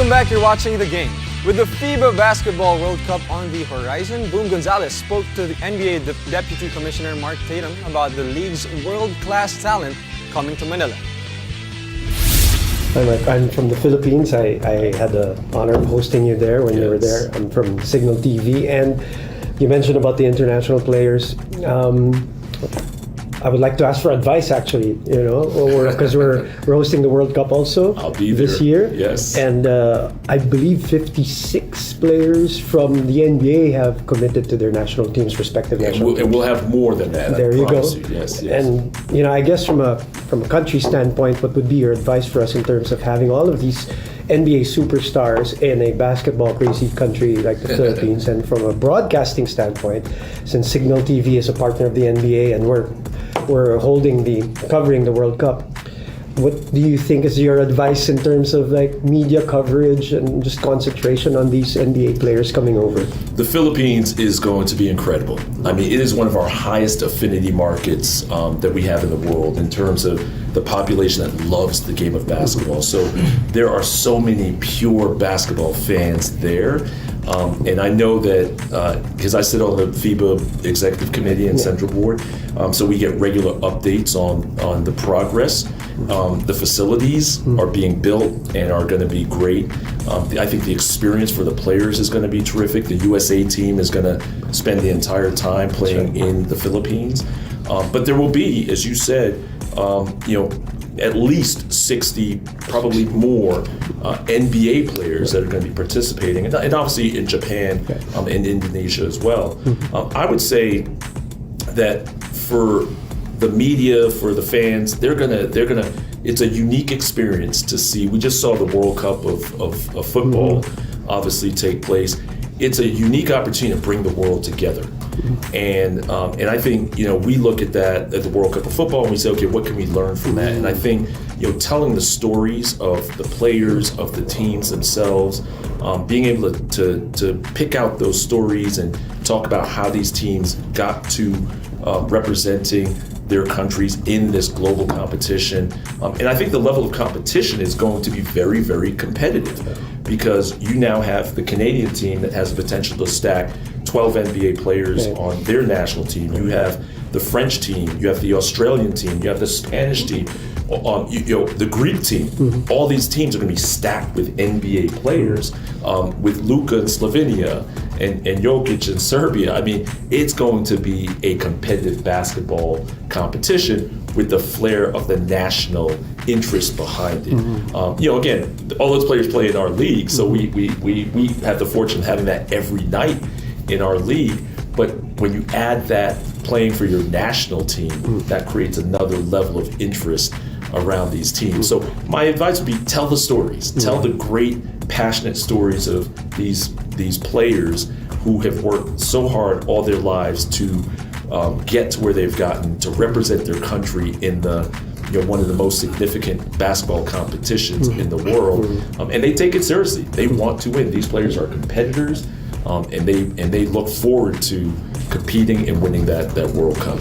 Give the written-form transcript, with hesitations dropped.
Welcome back, you're watching The Game. With the FIBA Basketball World Cup on the horizon, Boom Gonzales spoke to the NBA Deputy Commissioner Mark Tatum about the league's world-class talent coming to Manila. I'm from the Philippines. I had the honor of hosting you there when you were there. I'm from Signal TV, and you mentioned about the international players. I would like to ask for advice, actually, because we're hosting the World Cup also. I'll be this year. Yes. And I believe 56 players from the NBA have committed to their national teams, respective national teams. And we'll have more than that. There you go. Yes. And I guess from a country standpoint, what would be your advice for us in terms of having all of these NBA superstars in a basketball crazy country like the Philippines? And from a broadcasting standpoint, since Signal TV is a partner of the NBA and we're covering the World Cup, what do you think is your advice in terms of media coverage and just concentration on these NBA players coming over? The Philippines is going to be incredible. I mean, it is one of our highest affinity markets that we have in the world in terms of the population that loves the game of basketball. So there are so many pure basketball fans there. And I know that because I sit on the FIBA Executive Committee and Central Board, so we get regular updates on the progress. The facilities are being built and are going to be great. I think the experience for the players is going to be terrific. The USA team is going to spend the entire time playing in the Philippines. But there will be, as you said, at least 60, probably more NBA players that are going to be participating, and obviously in Japan and Indonesia as well. I would say that for the media, for the fans, they're gonna. It's a unique experience to see. We just saw the World Cup of football obviously take place. It's a unique opportunity to bring the world together. And I think we look at that at the World Cup of football and we say, okay, what can we learn from that? And I think telling the stories of the players, of the teams themselves, being able to pick out those stories and talk about how these teams got to representing their countries in this global competition. And I think the level of competition is going to be very, very competitive because you now have the Canadian team that has the potential to stack 12 NBA players on their national team. You have the French team, you have the Australian team, you have the Spanish team, the Greek team. All these teams are going to be stacked with NBA players, with Luka in Slovenia and Jokic in Serbia. I mean, it's going to be a competitive basketball competition with the flair of the national interest behind it. Again, all those players play in our league, so we have the fortune of having that every night in our league. But when you add that playing for your national team, that creates another level of interest around these teams. So my advice would be tell the stories. Tell the great, passionate stories of these players who have worked so hard all their lives to get to where they've gotten, to represent their country in the one of the most significant basketball competitions in the world. And they take it seriously. They want to win. These players are competitors. And they look forward to competing and winning that World Cup.